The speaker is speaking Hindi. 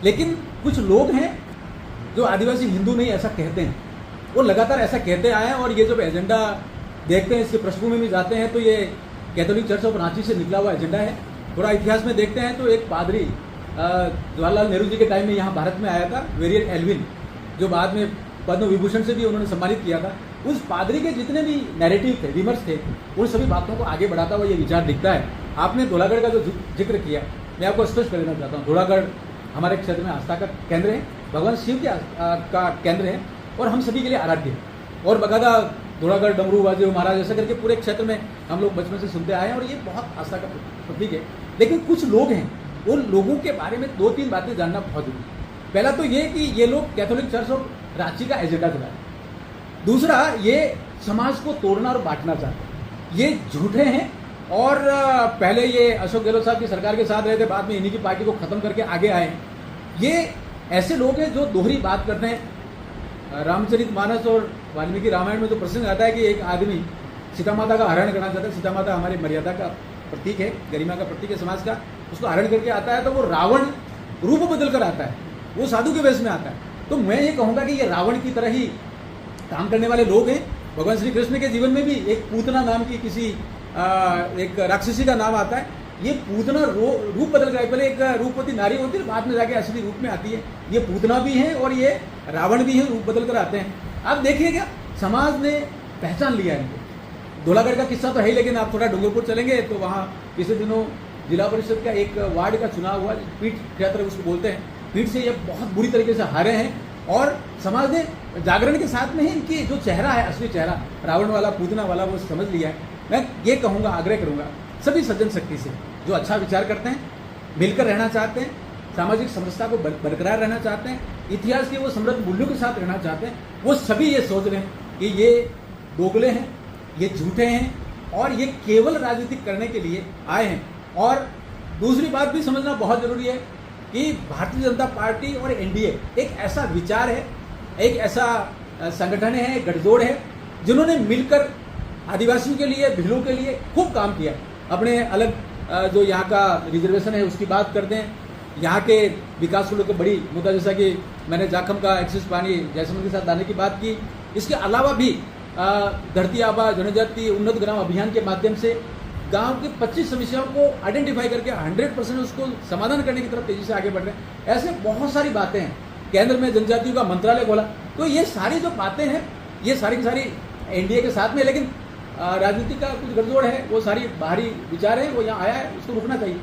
लेकिन कुछ लोग हैं जो आदिवासी हिंदू नहीं ऐसा कहते हैं, वो लगातार ऐसा कहते आए हैं। और ये जब एजेंडा देखते हैं, इसकी पृष्ठभूमि में जाते हैं, तो ये कैथोलिक चर्च ऑफ रांची से निकला हुआ एजेंडा है। थोड़ा इतिहास में देखते हैं तो एक पादरी जवाहरलाल नेहरू जी के टाइम में यहाँ भारत में आया था, वेरियन एल्विन, जो बाद में पद्म विभूषण से भी उन्होंने सम्मानित किया था। उस पादरी के जितने भी नैरेटिव थे, विमर्श थे, उन सभी बातों को आगे बढ़ाता हुआ ये विचार दिखता है। आपने धौलागढ़ का जो जिक्र किया, मैं आपको स्पष्ट कर देना चाहता हूँ, धौलागढ़ हमारे क्षेत्र में आस्था का केंद्र है, भगवान शिव का केंद्र है और हम सभी के लिए आराध्य है। और बकायदा धौलागढ़ डमरू बाजे महाराज ऐसा करके पूरे क्षेत्र में हम लोग बचपन से सुनते आए हैं और ये बहुत आस्था का प्रतीक है। लेकिन कुछ लोग हैं, उन लोगों के बारे में 2-3 बातें जानना बहुत जरूरी है। पहला तो ये कि ये लोग कैथोलिक चर्च ऑफ रांची का एजेंडा चलाए। दूसरा, ये समाज को तोड़ना और बांटना चाहते हैं, ये झूठे हैं। और पहले ये अशोक गहलोत साहब की सरकार के साथ रहे थे, बाद में इन्हीं की पार्टी को खत्म करके आगे आए। ये ऐसे लोग हैं जो दोहरी बात करते हैं। रामचरितमानस और वाल्मीकि रामायण में जो प्रसंग आता है कि एक आदमी सीता माता का हरण करना चाहता है, सीता माता हमारी मर्यादा का प्रतीक है, गरिमा का प्रतीक है समाज का, उसको हरण करके आता है तो वो रावण रूप बदल कर आता है, वो साधु के वेश में आता है। तो मैं ये कहूँगा कि ये रावण की तरह ही काम करने वाले लोग हैं। भगवान श्री कृष्ण के जीवन में भी एक पूतना नाम की किसी एक राक्षसी का नाम आता है। ये पूतना रूप बदल कर, पहले एक रूपवती नारी होती है, बाद में जाके असली रूप में आती है। ये पूतना भी है और ये रावण भी है, रूप बदल कर आते हैं। आप देखिएगा, समाज ने पहचान लिया है इनको। धौलागढ़ का किस्सा तो है ही, लेकिन आप थोड़ा डूंगरपुर चलेंगे तो वहाँ पिछले दिनों जिला परिषद का एक वार्ड का चुनाव हुआ, पीठ क्षेत्र उसको बोलते हैं, पीठ से ये बहुत बुरी तरीके से हारे हैं। और समाज ने जागरण के साथ में ही इनकी जो चेहरा है, असली चेहरा रावण वाला, पूतना वाला, वो समझ लिया है। मैं ये कहूँगा, आग्रह करूँगा सभी सज्जन शक्ति से जो अच्छा विचार करते हैं, मिलकर रहना चाहते हैं, सामाजिक समरसता को बरकरार रहना चाहते हैं, इतिहास के वो समृद्ध मूल्यों के साथ रहना चाहते हैं, वो सभी ये सोच रहे हैं कि ये दोगले हैं, ये झूठे हैं और ये केवल राजनीति करने के लिए आए हैं। और दूसरी बात भी समझना बहुत जरूरी है कि भारतीय जनता पार्टी और एनडीए एक ऐसा विचार है, एक ऐसा संगठन है, गठजोड़ है, जिन्होंने मिलकर आदिवासियों के लिए, भिल्लों के लिए खूब काम किया। अपने अलग जो यहाँ का रिजर्वेशन है उसकी बात करते हैं, यहाँ के विकास को लेकर बड़ी मुद्दा, जैसा कि मैंने जाखम का एक्सेस पानी जैसलमेर के साथ लाने की बात की। इसके अलावा भी धरती आबा जनजाति उन्नत ग्राम अभियान के माध्यम से गांव की 25 समस्याओं को आइडेंटिफाई करके 100% उसको समाधान करने की तरफ तेजी से आगे बढ़ रहे हैं। ऐसे बहुत सारी बातें हैं। केंद्र में जनजातियों का मंत्रालय खोला, तो ये सारी जो बातें हैं, ये सारी की सारी एनडीए के साथ में, लेकिन राजनीति का कुछ गठजोड़ है, वो सारी बाहरी विचार है, वो यहाँ आया है, उसको रुकना चाहिए।